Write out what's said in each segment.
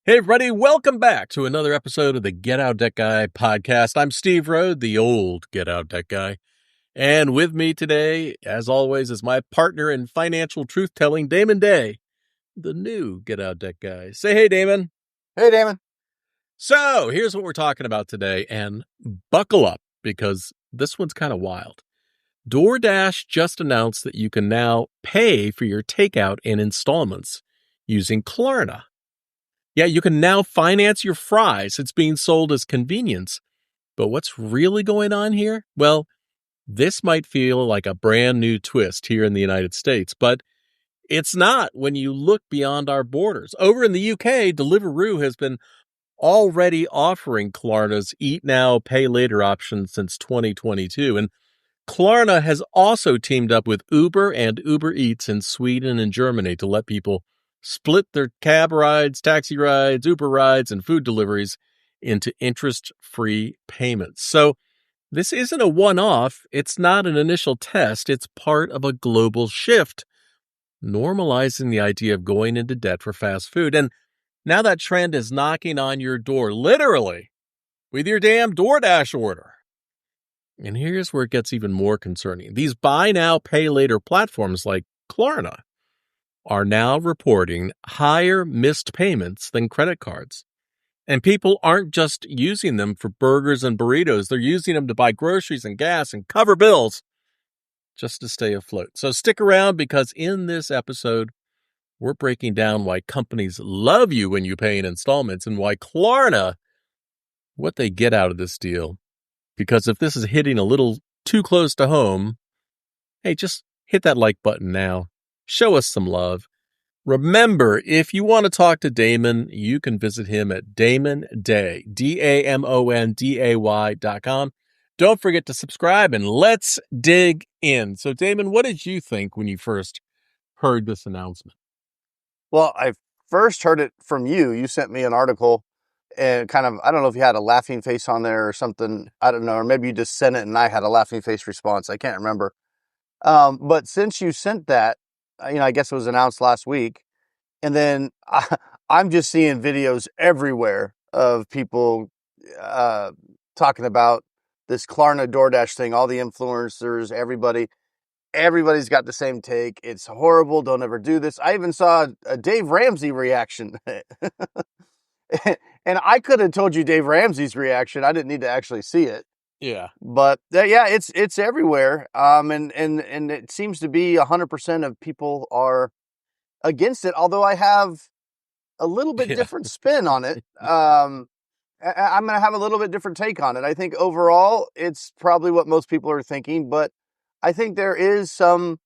Hey, everybody, welcome back to another episode of the Get Out Debt Guy podcast. I'm Steve Rode, the old Get Out Debt Guy. And with me today, as always, is my partner in financial truth-telling, Damon Day, the new Get Out Debt Guy. Say hey, Damon. Hey, Damon. So, here's what we're talking about today, and buckle up, because this one's kind of wild. DoorDash just announced that you can now pay for your takeout in installments using Klarna. Yeah, you can now finance your fries. It's being sold as convenience. But what's really going on here? Well, this might feel like a brand new twist here in the United States, but it's not when you look beyond our borders. Over in the UK, Deliveroo has been already offering Klarna's Eat Now, Pay Later option since 2022. And Klarna has also teamed up with Uber and Uber Eats in Sweden and Germany to let people split their cab rides, taxi rides, Uber rides, and food deliveries into interest-free payments. So this isn't a one-off. It's not an initial test. It's part of a global shift, normalizing the idea of going into debt for fast food. And now that trend is knocking on your door, literally, with your damn DoorDash order. And here's where it gets even more concerning. These buy now, pay later platforms like Klarna are now reporting higher missed payments than credit cards. And people aren't just using them for burgers and burritos. They're using them to buy groceries and gas and cover bills just to stay afloat. So stick around, because in this episode, we're breaking down why companies love you when you pay in installments and why Klarna, what they get out of this deal. Because if this is hitting a little too close to home, hey, just hit that like button now. Show us some love. Remember, if you want to talk to Damon, you can visit him at damonday, DAMONDAY.com. Don't forget to subscribe, and let's dig in. So, Damon, what did you think when you first heard this announcement? Well, I first heard it from you. You sent me an article and kind of, I don't know if you had a laughing face on there or something. I don't know. Or maybe you just sent it and I had a laughing face response. I can't remember. But since you sent that, I guess it was announced last week. And then I'm just seeing videos everywhere of people talking about this Klarna DoorDash thing, all the influencers, everybody's got the same take. It's horrible. Don't ever do this. I even saw a Dave Ramsey reaction. And I could have told you Dave Ramsey's reaction. I didn't need to actually see it. Yeah. But yeah, it's everywhere. And it seems to be 100% of people are against it. Although I have a little bit different spin on it. I'm going to have a little bit different take on it. I think overall, it's probably what most people are thinking, but I think there is some,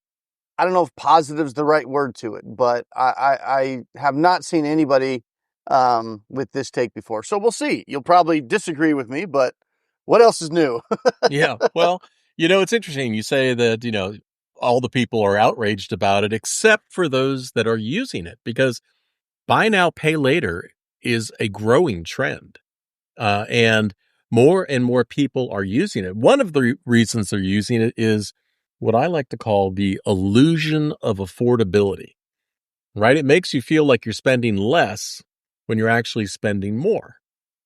I don't know if positive is the right word to it, but I have not seen anybody with this take before. So we'll see. You'll probably disagree with me, but what else is new? Yeah. Well, it's interesting. You say that, all the people are outraged about it, except for those that are using it, because buy now, pay later is a growing trend. And more people are using it. One of the reasons they're using it is what I like to call the illusion of affordability, right? It makes you feel like you're spending less when you're actually spending more.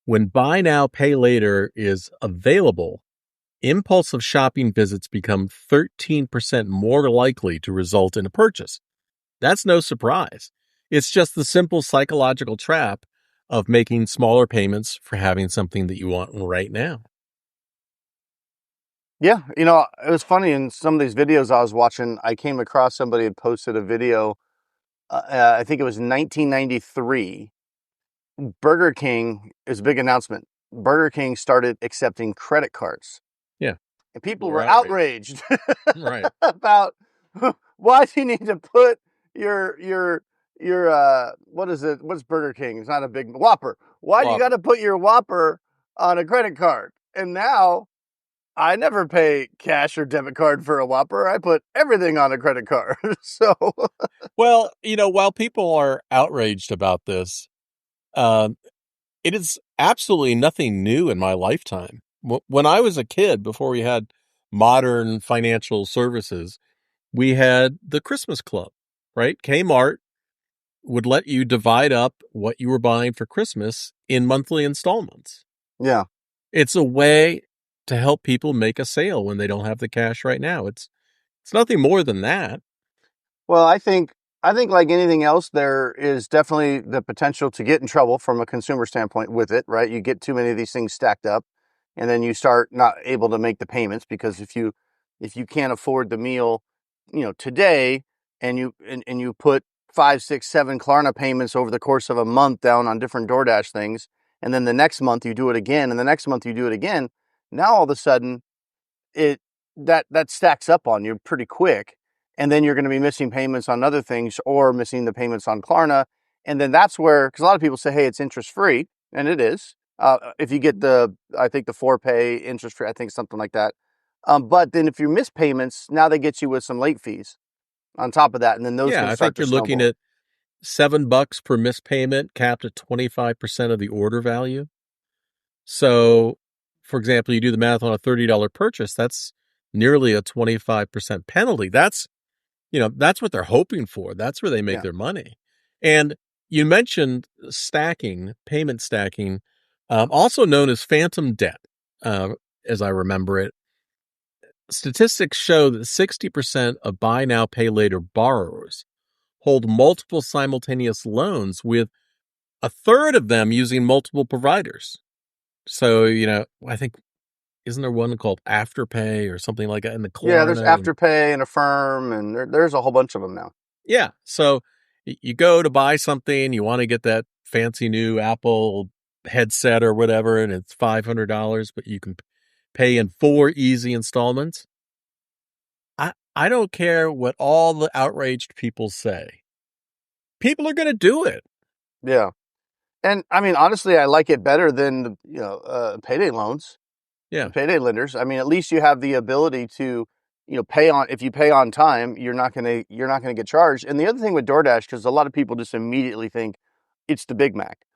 When buy now, pay later is available, impulsive shopping visits become 13% more likely to result in a purchase. That's no surprise. It's just the simple psychological trap of making smaller payments for having something that you want right now. Yeah, it was funny in some of these videos I was watching, I came across somebody had posted a video, I think it was 1993. Burger King is a big announcement. Burger King started accepting credit cards. Yeah. And people were outraged Right. about why do you need to put your what is it? What's Burger King? It's not a big Whopper. Why do you got to put your Whopper on a credit card? And now I never pay cash or debit card for a Whopper. I put everything on a credit card. So, Well, while people are outraged about this, it is absolutely nothing new in my lifetime. When I was a kid, before we had modern financial services, we had the Christmas Club, right? Kmart would let you divide up what you were buying for Christmas in monthly installments. Yeah. It's a way to help people make a sale when they don't have the cash right now. It's nothing more than that. Well, I think like anything else, there is definitely the potential to get in trouble from a consumer standpoint with it, right? You get too many of these things stacked up, and then you start not able to make the payments because if you can't afford the meal, today, and you put 5, 6, 7 Klarna payments over the course of a month down on different DoorDash things, and then the next month you do it again, and the next month you do it again. Now all of a sudden it that stacks up on you pretty quick, and then you're going to be missing payments on other things or missing the payments on Klarna, and then that's where, because a lot of people say, hey, it's interest free, and it is, if you get I think the 4-pay interest free, I think something like that. But then if you miss payments, now they get you with some late fees on top of that, and then those Yeah, can I start think to you're looking snowball. at $7 per missed payment, capped at 25% of the order value. So, for example, you do the math on a $30 purchase, that's nearly a 25% penalty. That's what they're hoping for. That's where they make Yeah. their money. And you mentioned stacking, payment stacking, also known as phantom debt, uh, as I remember it. Statistics show that 60% of buy now, pay later borrowers hold multiple simultaneous loans, with a third of them using multiple providers. So, I think, isn't there one called Afterpay or something like that in the Yeah, there's Klarna? And Afterpay and Affirm, and there's a whole bunch of them now. yeah, so you go to buy something, you want to get that fancy new Apple headset or whatever, and it's $500, but you can pay in 4 easy installments. I don't care what all the outraged people say. People are going to do it. Yeah. And I mean, honestly, I like it better than payday loans, Yeah. payday lenders. I mean, at least you have the ability to, pay on. If you pay on time, you're not gonna get charged. And the other thing with DoorDash, because a lot of people just immediately think it's the Big Mac.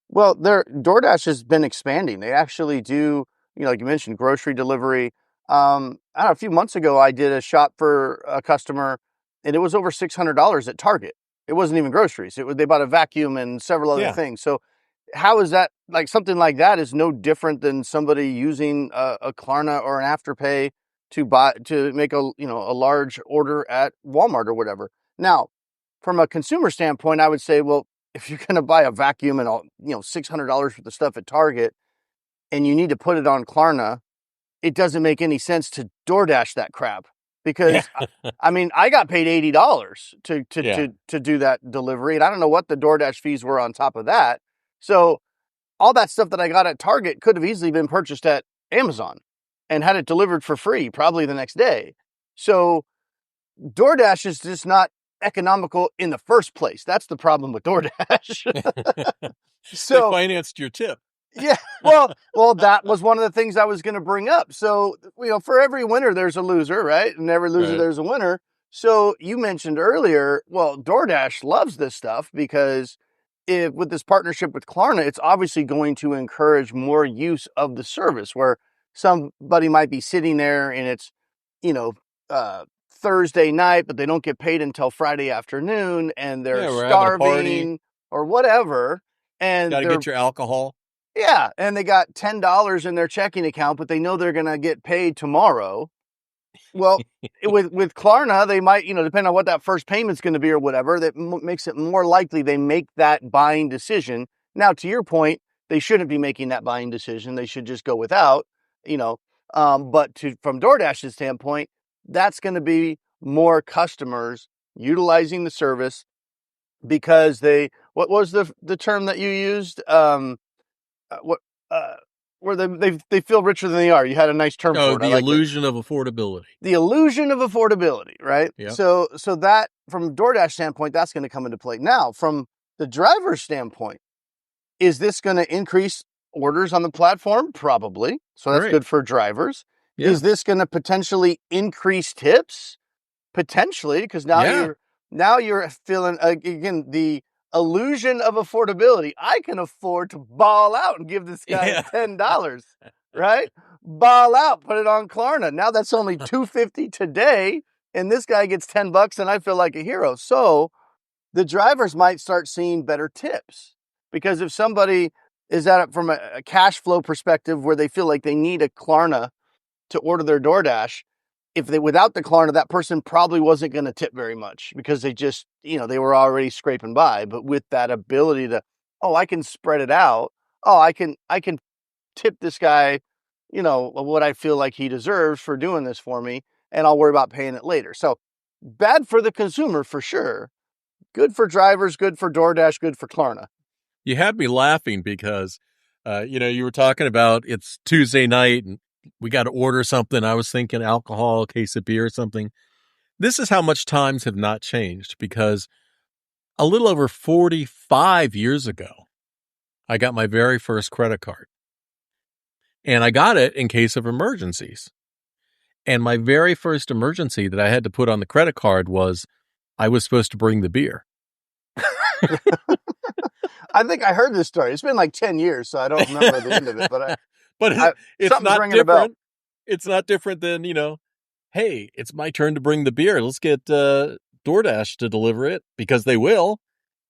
Well, DoorDash has been expanding. They actually do, like you mentioned, grocery delivery. I don't know, a few months ago, I did a shop for a customer, and it was over $600 at Target. It wasn't even groceries. They bought a vacuum and several other Yeah. things. So how is that, like, something like that is no different than somebody using a Klarna or an Afterpay to make a large order at Walmart or whatever. Now, from a consumer standpoint, I would say, well, if you're going to buy a vacuum and all, $600 worth of stuff at Target, and you need to put it on Klarna, it doesn't make any sense to DoorDash that crap, Yeah. because I mean, I got paid $80 to Yeah. do that delivery, and I don't know what the DoorDash fees were on top of that. So all that stuff that I got at Target could have easily been purchased at Amazon and had it delivered for free probably the next day. So DoorDash is just not economical in the first place. That's the problem with DoorDash. They So financed your tip. yeah, well, that was one of the things I was going to bring up. So, for every winner, there's a loser, right? And every loser, Right. there's a winner. So you mentioned earlier, well, DoorDash loves this stuff because with this partnership with Klarna, it's obviously going to encourage more use of the service, where somebody might be sitting there and it's, you know, Thursday night, but they don't get paid until Friday afternoon, and they're Yeah, we're having a party. starving or whatever. Got And to get your alcohol. yeah, and they got $10 in their checking account, but they know they're going to get paid tomorrow. Well, with Klarna, they might, depending on what that first payment's going to be or whatever, that makes it more likely they make that buying decision. Now, to your point, they shouldn't be making that buying decision. They should just go without, you know. But from DoorDash's standpoint, that's going to be more customers utilizing the service because what was the term that you used? What uh, where they feel richer than they are. You had a nice term Oh, for it. I the liked it. illusion of affordability. The illusion of affordability, right? Yep. So that, from a DoorDash standpoint, that's going to come into play. Now, from the driver's standpoint, is this going to increase orders on the platform? Probably. So that's Right. good for drivers. Yeah. Is this going to potentially increase tips? Potentially, because Yeah. now you're feeling, again, the illusion of affordability. I can afford to ball out and give this guy Yeah. $10, right? Ball out, put it on Klarna. Now that's only $2.50 today, and this guy gets $10, and I feel like a hero. So the drivers might start seeing better tips, because if somebody is at it from a cash flow perspective where they feel like they need a Klarna to order their DoorDash, if they without the Klarna, that person probably wasn't going to tip very much because they just, they were already scraping by. But with that ability to, I can spread it out. I can tip this guy, what I feel like he deserves for doing this for me, and I'll worry about paying it later. So bad for the consumer for sure. Good for drivers, good for DoorDash, good for Klarna. You had me laughing because, you were talking about it's Tuesday night and we got to order something. I was thinking alcohol, a case of beer or something. This is how much times have not changed, because a little over 45 years ago, I got my very first credit card. And I got it in case of emergencies. And my very first emergency that I had to put on the credit card was I was supposed to bring the beer. I think I heard this story. It's been like 10 years, so I don't remember the end of it. But it's not ringing a bell. different. It's not different than, hey, it's my turn to bring the beer. Let's get DoorDash to deliver it, because they will,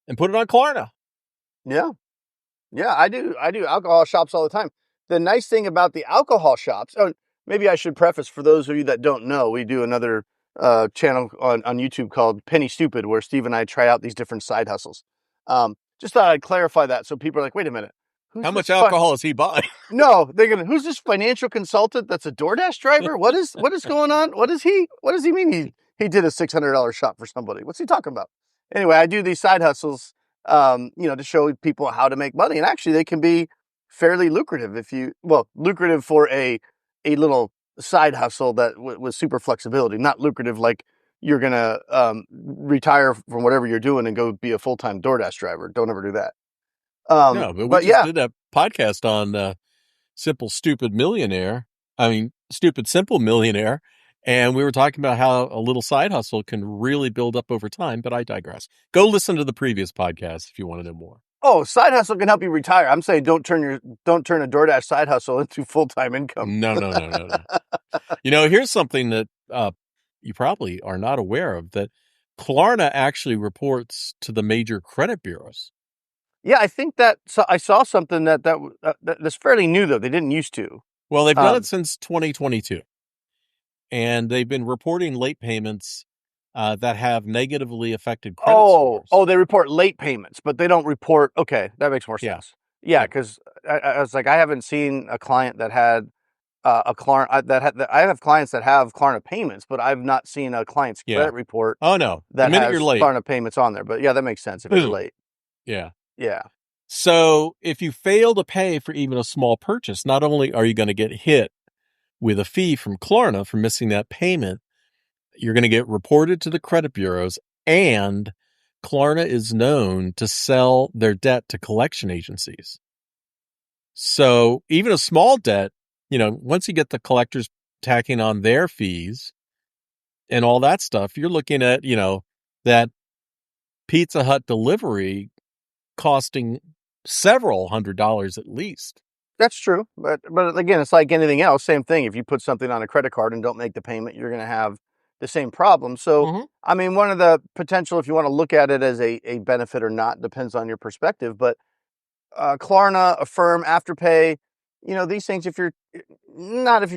and put it on Klarna. Yeah. Yeah, I do alcohol shops all the time. The nice thing about the alcohol shops, maybe I should preface for those of you that don't know, we do another channel on YouTube called Penny Stupid, where Steve and I try out these different side hustles. Just thought I'd clarify that, so people are like, wait a minute. How much alcohol is he buying? No, who's this financial consultant that's a DoorDash driver? What is going on? What does he mean he did a $600 shop for somebody? What's he talking about? Anyway, I do these side hustles, to show people how to make money. And actually they can be fairly lucrative lucrative for a little side hustle that with super flexibility, not lucrative like you're going to retire from whatever you're doing and go be a full-time DoorDash driver. Don't ever do that. No, but we just did a podcast on Simple Simple Millionaire, and we were talking about how a little side hustle can really build up over time, but I digress. Go listen to the previous podcast if you want to know more. Oh, side hustle can help you retire. I'm saying don't turn a DoorDash side hustle into full-time income. No. Here's something that you probably are not aware of, that Klarna actually reports to the major credit bureaus. Yeah, I think I saw something that's fairly new, though. They didn't used to. Well, they've done it since 2022. And they've been reporting late payments that have negatively affected credit scores. Oh, they report late payments, but they don't report. Okay, that makes more sense. Yeah, because I was like, I haven't seen a client that had a Klarna I have clients that have Klarna payments, but I've not seen a client's credit report. Oh no, that has you're late, Klarna payments on there. But yeah, that makes sense if you're late. Yeah. Yeah. So if you fail to pay for even a small purchase, not only are you going to get hit with a fee from Klarna for missing that payment, you're going to get reported to the credit bureaus, and Klarna is known to sell their debt to collection agencies. So even a small debt, once you get the collectors tacking on their fees and all that stuff, you're looking at, that Pizza Hut delivery costing several $100s at least. That's true. But again, it's like anything else. Same thing. If you put something on a credit card and don't make the payment, you're going to have the same problem. So, one of the potential, if you want to look at it as a benefit or not, depends on your perspective. But Klarna, Affirm, Afterpay, these things, if you're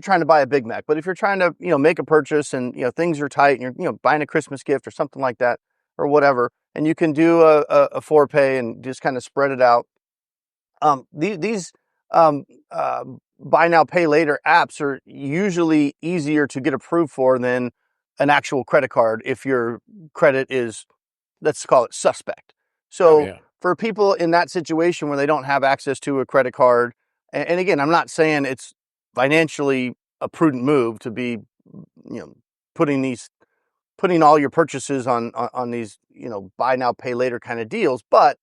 trying to buy a Big Mac, but if you're trying to, make a purchase and, things are tight and you're, buying a Christmas gift or something like that or whatever, and you can do a 4Pay and just kind of spread it out. These buy now, pay later apps are usually easier to get approved for than an actual credit card if your credit is, let's call it, suspect. So for people in that situation where they don't have access to a credit card, and again, I'm not saying it's financially a prudent move to be, putting all your purchases on these, buy now, pay later kind of deals. But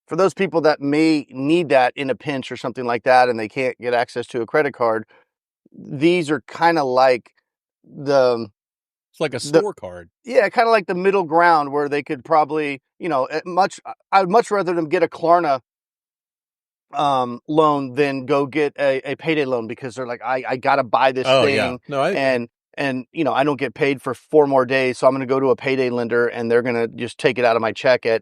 for those people that may need that in a pinch or something like that, and they can't get access to a credit card, these are kind of like it's like a store card. Yeah, kind of like the middle ground where they could probably, I would much rather them get a Klarna loan than go get a payday loan, because they're like, I got to buy this thing. Yeah. No, and I don't get paid for 4 more days, so I'm going to go to a payday lender and they're going to just take it out of my check at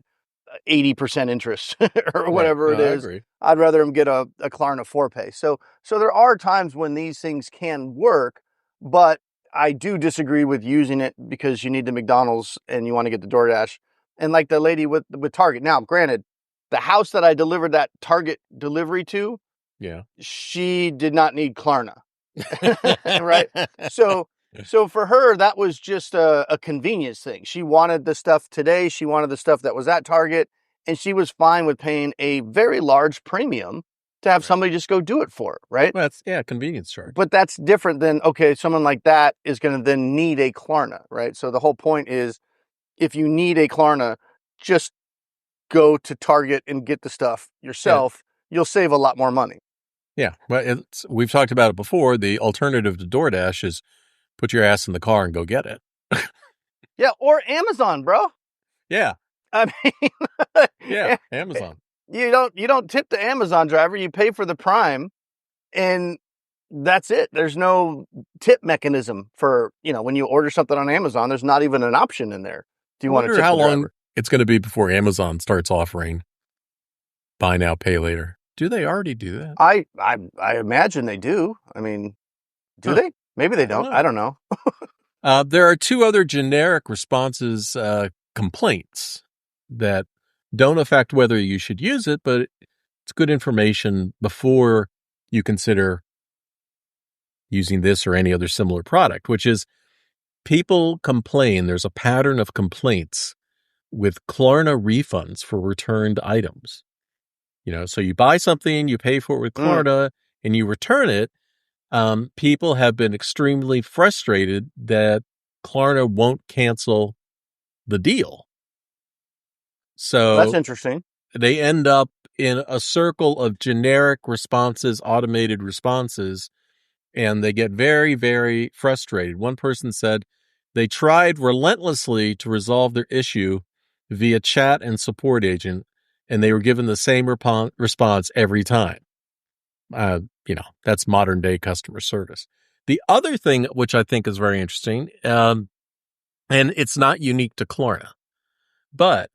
80% interest or Right. whatever No, it I is. agree. I'd rather them get a Klarna 4Pay. So there are times when these things can work, but I do disagree with using it because you need the McDonald's and you want to get the DoorDash. And like the lady with Target. Now, granted, the house that I delivered that Target delivery to, Yeah. she did not need Klarna. Right? So for her, that was just a convenience thing. She wanted the stuff today. She wanted the stuff that was at Target, and she was fine with paying a very large premium to have Right. somebody just go do it for her, right? Well, that's convenience charge. But that's different than, okay, someone like that is going to then need a Klarna, right? So the whole point is, if you need a Klarna, just go to Target and get the stuff Yeah. yourself. You'll save a lot more money. Yeah. Well, we've talked about it before. The alternative to DoorDash is put your ass in the car and go get it. Yeah, or Amazon, bro. Yeah. I mean, Yeah. Amazon. you don't tip the Amazon driver. You pay for the Prime, and that's it. There's no tip mechanism for, when you order something on Amazon. There's not even an option in there. Do I you want to wonder tip how the long driver? it's going to be before Amazon starts offering buy now, pay later. Do they already do that? I imagine they do. I mean, do they? Maybe they I don't don't. know. I don't know. There are two other generic responses, complaints that don't affect whether you should use it, but it's good information before you consider using this or any other similar product, which is people complain. There's a pattern of complaints with Klarna refunds for returned items. So you buy something, you pay for it with Klarna, and you return it. People have been extremely frustrated that Klarna won't cancel the deal. Well, that's So interesting. they end up in a circle of generic responses, automated responses, and they get very, very frustrated. One person said they tried relentlessly to resolve their issue via chat and support agent, and they were given the same response every time. That's modern day customer service. The other thing, which I think is very interesting, and it's not unique to Klarna, but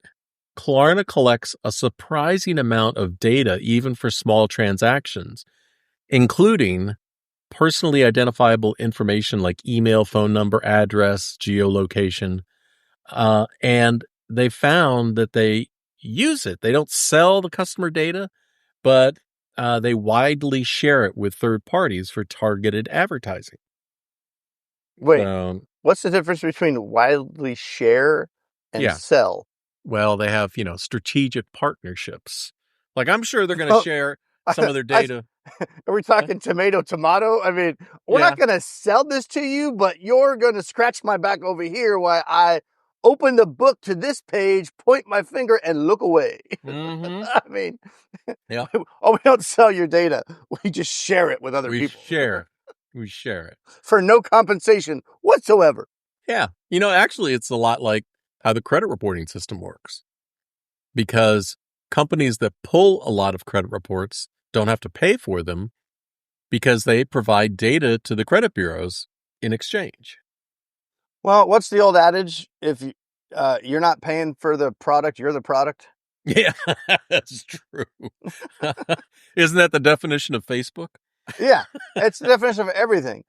Klarna collects a surprising amount of data, even for small transactions, including personally identifiable information like email, phone number, address, geolocation. And they found that they use it. They don't sell the customer data, but they widely share it with third parties for targeted advertising. Wait, So, what's the difference between widely share and yeah. sell? Well, they have, strategic partnerships. Like, I'm sure they're going to Oh, share some of their I, data. are we talking tomato? I mean, we're Yeah. not going to sell this to you, but you're going to scratch my back over here while I open the book to this page, point my finger, and look away. Mm-hmm. I mean, Yeah. we don't sell your data. We just share it with other We people share. We share it. for no compensation whatsoever. Yeah. Actually, it's a lot like how the credit reporting system works, because companies that pull a lot of credit reports don't have to pay for them because they provide data to the credit bureaus in exchange. Well, what's the old adage? If you're not paying for the product, you're the product. Yeah, that's true. Isn't that the definition of Facebook? Yeah, it's the definition of everything.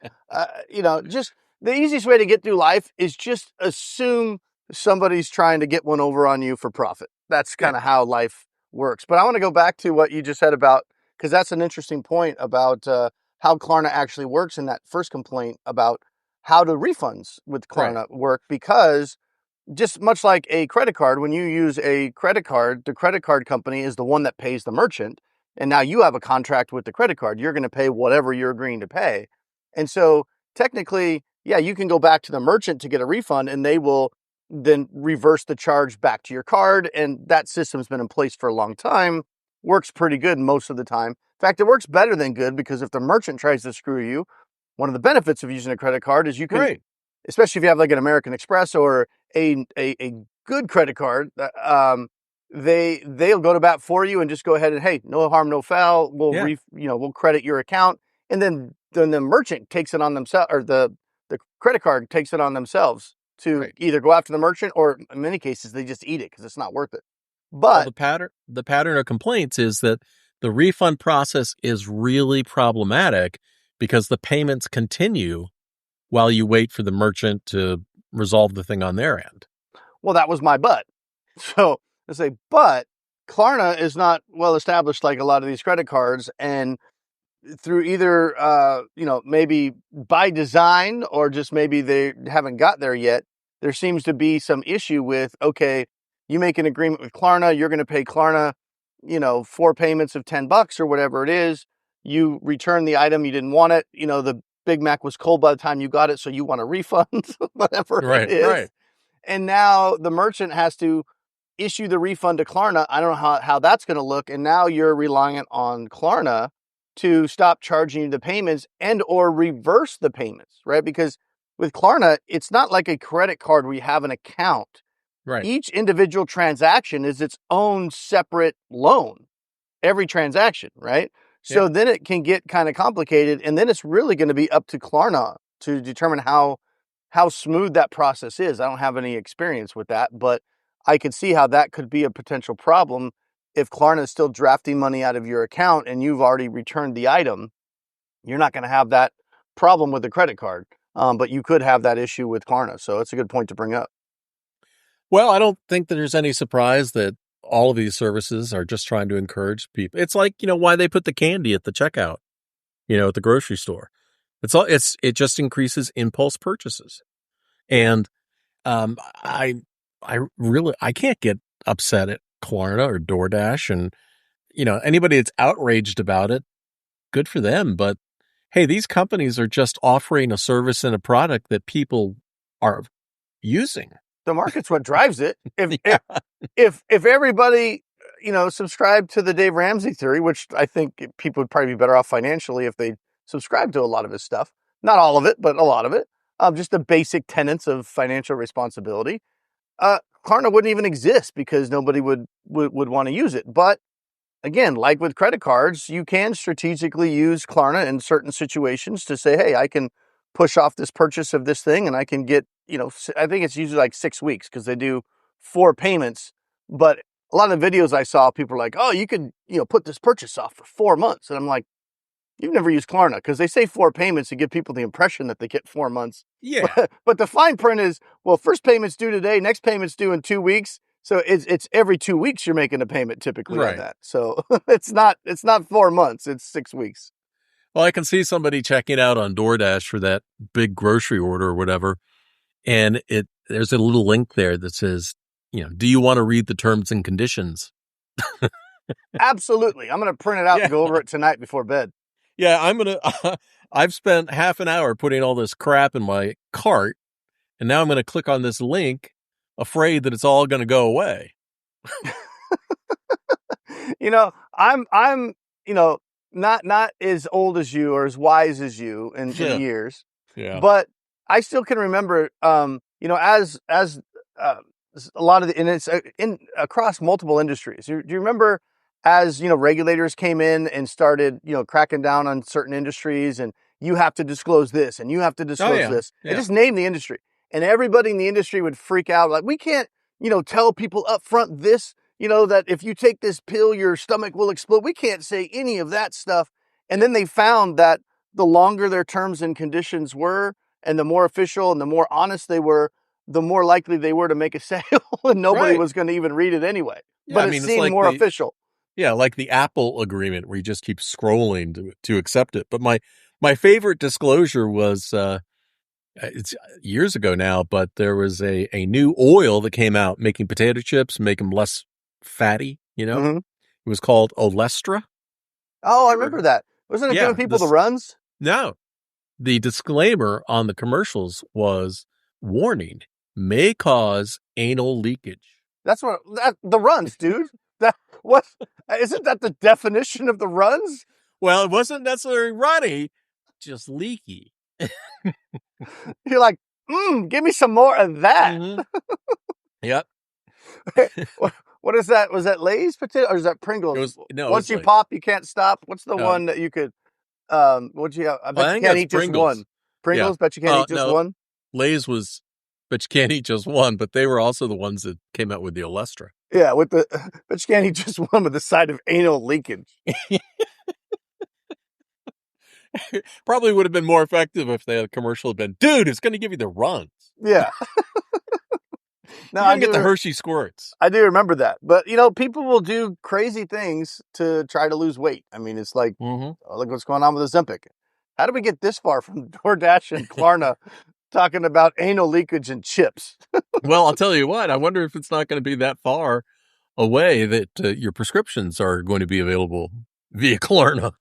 Just the easiest way to get through life is just assume somebody's trying to get one over on you for profit. That's Yeah. kind of how life works. But I want to go back to what you just said about, because that's an interesting point about how Klarna actually works in that first complaint about how do refunds with Right. Klarna work, because just much like a credit card, when you use a credit card, the credit card company is the one that pays the merchant. And now you have a contract with the credit card. You're going to pay whatever you're agreeing to pay. And so technically, yeah, you can go back to the merchant to get a refund, and they will then reverse the charge back to your card. And that system's been in place for a long time. Works pretty good most of the time. In fact, it works better than good, because if the merchant tries to screw you, one of the benefits of using a credit card is you can, Right. especially if you have like an American Express or a good credit card, they'll go to bat for you and just go ahead and, hey, no harm, no foul. Yeah. We'll credit your account, and then the merchant takes it on themselves, or the credit card takes it on themselves to Right. either go after the merchant, or in many cases they just eat it because it's not worth it. Well, But the pattern of complaints is that the refund process is really problematic because the payments continue while you wait for the merchant to resolve the thing on their end. well, that was my but. So I say, but Klarna is not well established like a lot of these credit cards, and through either maybe by design or just maybe they haven't got there yet, there seems to be some issue with, okay, you make an agreement with Klarna, you're going to pay Klarna 4 payments of $10 or whatever it is. You return the item, you didn't want it, the Big Mac was cold by the time you got it, so you want a refund. Whatever it Right, is. right. And now the merchant has to issue the refund to Klarna. I don't know how that's going to look. And now you're reliant on Klarna to stop charging you the payments and or reverse the payments, right? Because with Klarna, it's not like a credit card where you have an account. Right. Each individual transaction is its own separate loan, every transaction, right? Yeah. So then it can get kind of complicated. And then it's really going to be up to Klarna to determine how smooth that process is. I don't have any experience with that, but I could see how that could be a potential problem if Klarna is still drafting money out of your account and you've already returned the item. You're not going to have that problem with the credit card, but you could have that issue with Klarna. So it's a good point to bring up. Well, I don't think that there's any surprise that all of these services are just trying to encourage people. It's like, why they put the candy at the checkout, at the grocery store. It just increases impulse purchases. And I I can't get upset at Klarna or DoorDash, and anybody that's outraged about it, good for them. But hey, these companies are just offering a service and a product that people are using. The market's what drives it. Yeah. If everybody, subscribed to the Dave Ramsey theory, which I think people would probably be better off financially if they subscribe to a lot of his stuff. Not all of it, but a lot of it. Just the basic tenets of financial responsibility. Klarna wouldn't even exist because nobody would want to use it. But again, like with credit cards, you can strategically use Klarna in certain situations to say, hey, I can push off this purchase of this thing and I can get, I think it's usually like 6 weeks because they do 4 payments. But a lot of the videos I saw, people are like, oh, you could, put this purchase off for 4 months. And I'm like, you've never used Klarna because they say 4 payments to give people the impression that they get 4 months. Yeah. But the fine print is, well, first payment's due today, next payment's due in 2 weeks. So it's every 2 weeks you're making a payment typically on Right. that. So it's not 4 months, it's 6 weeks. Well, I can see somebody checking out on DoorDash for that big grocery order or whatever, and there's a little link there that says, do you want to read the terms and conditions? Absolutely. I'm going to print it out Yeah. and go over it tonight before bed. Yeah, I've spent half an hour putting all this crap in my cart, and now I'm going to click on this link, afraid that it's all going to go away. I'm not as old as you or as wise as you in years. Yeah. But I still can remember, as a lot of the, and it's across multiple industries. Do you remember as, regulators came in and started, cracking down on certain industries and you have to disclose this and you have to disclose this and just name the industry. And everybody in the industry would freak out. Like, we can't, tell people up front this, that if you take this pill, your stomach will explode. We can't say any of that stuff. And then they found that the longer their terms and conditions were, and the more official and the more honest they were, the more likely they were to make a sale, and nobody was going to even read it anyway. Yeah, but it seemed more official. Yeah, like the Apple agreement where you just keep scrolling to accept it. But my favorite disclosure was it's years ago now, but there was a new oil that came out making potato chips, make them less fatty. Mm-hmm. It was called Olestra. Oh, I remember that. Wasn't it giving people the runs? No. The disclaimer on the commercials was, warning, may cause anal leakage. That's the runs, dude. What isn't that the definition of the runs? Well, it wasn't necessarily runny, just leaky. You're like, give me some more of that. Mm-hmm. Yep. What is that? Was that Lay's potato or is that Pringles? Once you pop, you can't stop. What's the one that you could? What'd you have? I bet you can't eat Pringles. Just one. Pringles, bet you can't eat just one. Lay's was But you can't eat just one. But they were also the ones that came out with the Olestra. Yeah, but you can't eat just one with the side of anal leakage. Probably would have been more effective if the commercial had been, dude, it's going to give you the runs. Yeah. You're going to get the Hershey squirts. I do remember that. But, people will do crazy things to try to lose weight. I mean, it's like, oh, look what's going on with Ozempic. How did we get this far from DoorDash and Klarna talking about anal leakage and chips? Well, I'll tell you what. I wonder if it's not going to be that far away that your prescriptions are going to be available via Klarna.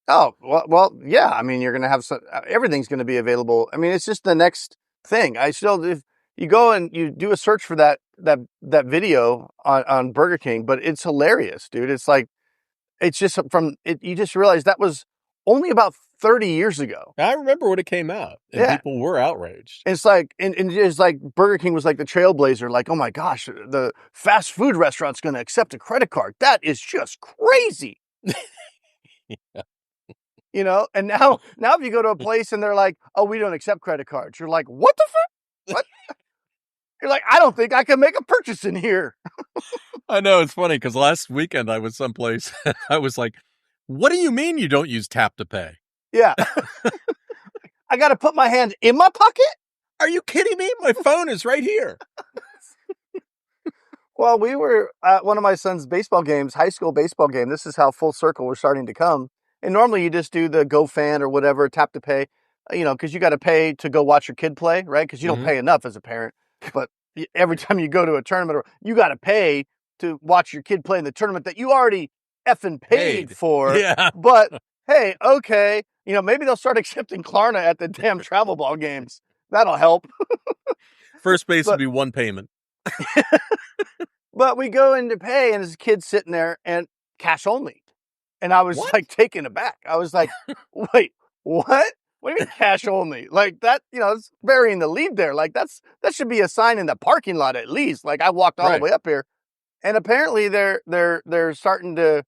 Oh, well, yeah. I mean, you're going to have everything's going to be available. I mean, it's just the next thing. If you go and you do a search for that video on Burger King, but it's hilarious, dude. It's like, it's just you just realize that was only about 30 years ago. I remember when it came out, and people were outraged. It's like, and it's like Burger King was like the trailblazer, like, oh my gosh, the fast food restaurant's going to accept a credit card. That is just crazy. Yeah. And now if you go to a place and they're like, oh, we don't accept credit cards. You're like, what the fuck? What? You're like, I don't think I can make a purchase in here. I know, it's funny because last weekend I was someplace and I was like, what do you mean you don't use tap to pay? Yeah. I got to put my hand in my pocket? Are you kidding me? My phone is right here. Well, we were at one of my son's baseball games, high school baseball game. This is how full circle we're starting to come. And normally you just do the GoFan or whatever, tap to pay, because you got to pay to go watch your kid play, right? Because you don't pay enough as a parent. But every time you go to a tournament, you got to pay to watch your kid play in the tournament that you already effing paid for. Yeah. But hey, okay, maybe they'll start accepting Klarna at the damn travel ball games. That'll help. First base would be one payment. But we go in to pay, and there's a kid sitting there and cash only. And I was like taken aback. I was like, wait, what? What do you mean cash only? Like that, it's burying the lead there. Like that should be a sign in the parking lot at least. Like I walked all the way up here, and apparently they're starting to,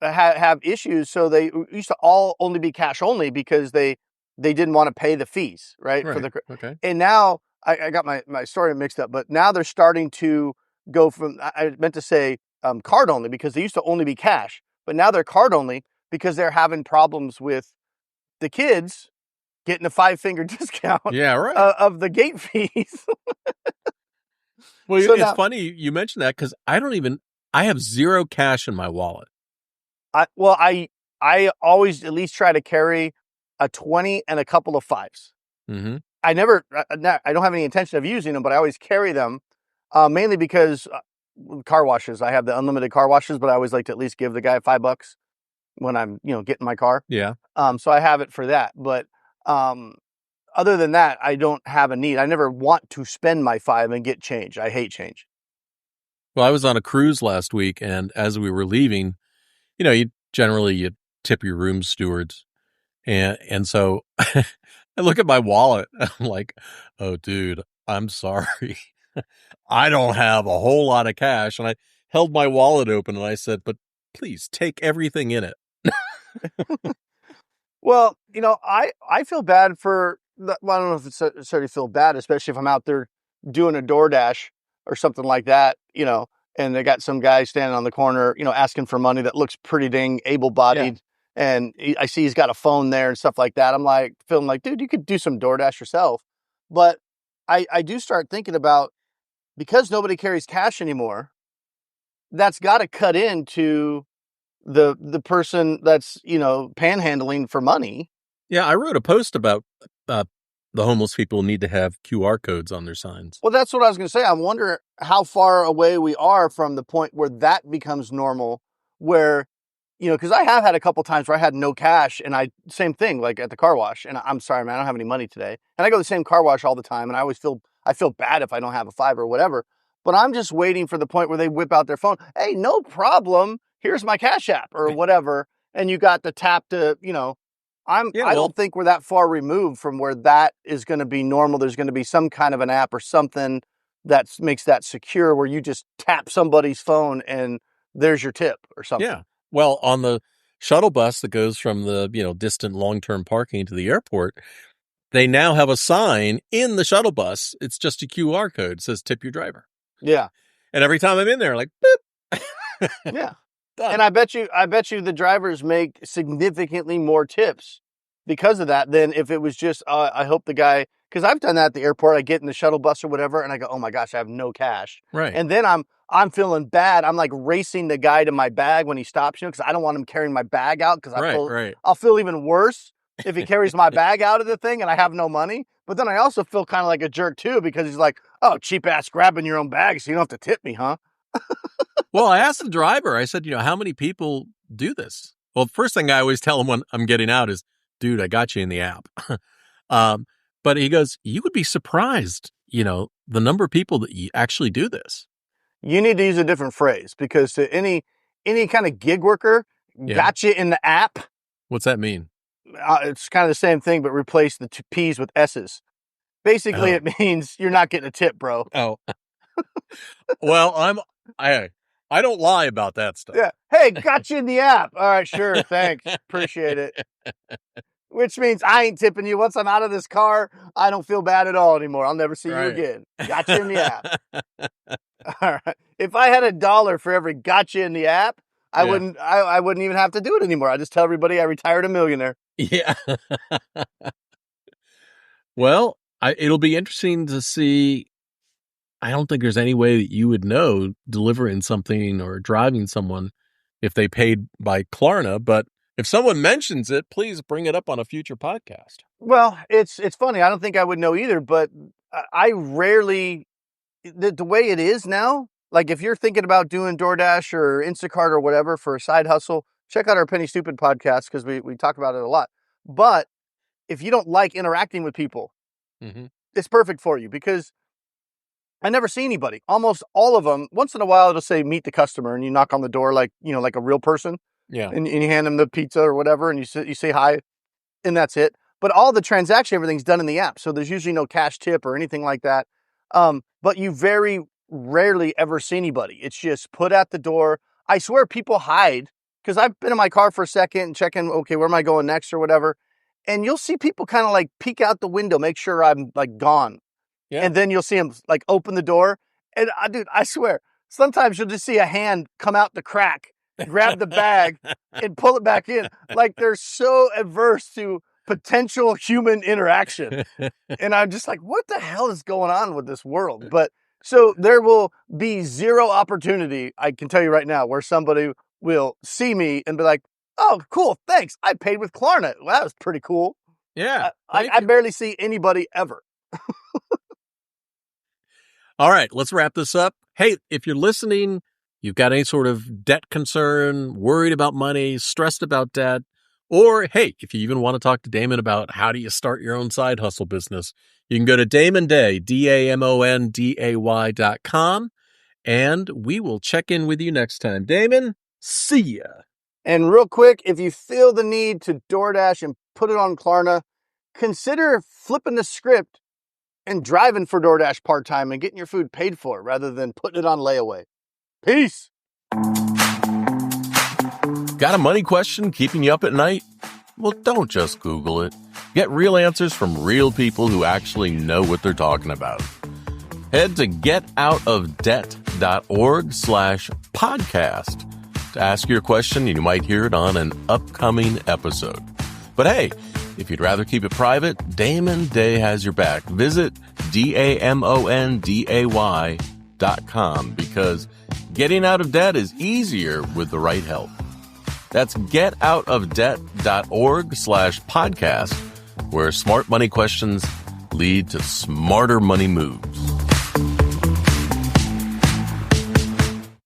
have issues. So they used to all only be cash only because they didn't want to pay the fees, right? Okay. And now I got my story mixed up, but now they're starting to go from, I meant to say card only because they used to only be cash, but now they're card only because they're having problems with the kids getting a 5-finger discount of the gate fees. Well, so it's funny you mentioned that because I have zero cash in my wallet. I always at least try to carry a 20 and a couple of 5s. Mm-hmm. I don't have any intention of using them, but I always carry them mainly because car washes. I have the unlimited car washes, but I always like to at least give the guy $5 when I'm, getting my car. Yeah. So I have it for that. But other than that, I don't have a need. I never want to spend my 5 and get change. I hate change. Well, I was on a cruise last week, and as we were leaving, you tip your room stewards. And so I look at my wallet. I'm like, oh, dude, I'm sorry. I don't have a whole lot of cash. And I held my wallet open and I said, but please take everything in it. Well, I feel bad for, I don't know if it's necessarily feel bad, especially if I'm out there doing a DoorDash or something like that, and they got some guy standing on the corner, asking for money that looks pretty dang able-bodied. Yeah. And I see he's got a phone there and stuff like that. I'm like, feeling like, dude, you could do some DoorDash yourself. But I do start thinking about, because nobody carries cash anymore, that's got to cut into the person that's, panhandling for money. Yeah, I wrote a post about the homeless people need to have QR codes on their signs. Well, that's what I was going to say. I wonder how far away we are from the point where that becomes normal, where, because I have had a couple times where I had no cash, and same thing, like at the car wash, and I'm sorry, man, I don't have any money today. And I go to the same car wash all the time, and I feel bad if I don't have a 5 or whatever. But I'm just waiting for the point where they whip out their phone. Hey, no problem. Here's my Cash App or whatever. And you got the tap to, I don't think we're that far removed from where that is going to be normal. There's going to be some kind of an app or something that makes that secure, where you just tap somebody's phone and there's your tip or something. Yeah. Well, on the shuttle bus that goes from the, distant long-term parking to the airport, they now have a sign in the shuttle bus. It's just a QR code. It says tip your driver. Yeah. And every time I'm in there, like, boop. Yeah. Done. And I bet you the drivers make significantly more tips because of that than if it was just, I hope the guy, because I've done that at the airport. I get in the shuttle bus or whatever, and I go, oh my gosh, I have no cash. Right. And then I'm feeling bad. I'm like racing the guy to my bag when he stops, because I don't want him carrying my bag out, because I'll feel even worse if he carries my bag out of the thing and I have no money. But then I also feel kind of like a jerk too, because he's like, oh, cheap ass grabbing your own bag so you don't have to tip me, huh? Well, I asked the driver, I said, how many people do this? Well, the first thing I always tell him when I'm getting out is, dude, I got you in the app. But he goes, you would be surprised, the number of people that actually do this. You need to use a different phrase, because to any kind of gig worker, got you in the app. What's that mean? It's kind of the same thing, but replace the P's with S's. Basically, It means you're not getting a tip, bro. Oh. Well, I don't lie about that stuff. Yeah. Hey, got you in the app. All right, sure. Thanks. Appreciate it. Which means I ain't tipping you. Once I'm out of this car, I don't feel bad at all anymore. I'll never see you again. Got you in the app. All right. If I had $1 for every got you in the app, I wouldn't even have to do it anymore. I just tell everybody I retired a millionaire. Yeah. Well, it'll be interesting to see. I don't think there's any way that you would know delivering something or driving someone if they paid by Klarna, but if someone mentions it, please bring it up on a future podcast. Well, it's funny. I don't think I would know either, but I rarely, the way it is now, like if you're thinking about doing DoorDash or Instacart or whatever for a side hustle, check out our Penny Stupid podcast, because we talk about it a lot. But if you don't like interacting with people, it's perfect for you, because I never see anybody. Almost all of them, once in a while, it'll say meet the customer, and you knock on the door like a real person. Yeah. And you hand them the pizza or whatever, and you say hi, and that's it. But all the transaction, everything's done in the app, so there's usually no cash tip or anything like that. But you very rarely ever see anybody. It's just put at the door. I swear people hide, because I've been in my car for a second and checking, okay, where am I going next or whatever. And you'll see people kind of like peek out the window, make sure I'm like gone. Yeah. And then you'll see them like open the door. And dude, I swear, sometimes you'll just see a hand come out the crack, grab the bag and pull it back in. Like they're so averse to potential human interaction. And I'm just like, what the hell is going on with this world? But so there will be zero opportunity, I can tell you right now, where somebody will see me and be like, oh, cool, thanks. I paid with Klarna. Well, that was pretty cool. Yeah. I barely see anybody ever. All right, let's wrap this up. Hey, if you're listening, you've got any sort of debt concern, worried about money, stressed about debt, or hey, if you even want to talk to Damon about how do you start your own side hustle business, you can go to damonday, DAMONDAY.com, and we will check in with you next time. Damon, see ya. And real quick, if you feel the need to DoorDash and put it on Klarna, consider flipping the script and driving for DoorDash part-time and getting your food paid for rather than putting it on layaway. Peace. Got a money question keeping you up at night? Well, don't just Google it. Get real answers from real people who actually know what they're talking about. Head to getoutofdebt.org/podcast to ask your question, and you might hear it on an upcoming episode. But hey, if you'd rather keep it private, Damon Day has your back. Visit DAMONDAY.com, because getting out of debt is easier with the right help. That's getoutofdebt.org/podcast, where smart money questions lead to smarter money moves.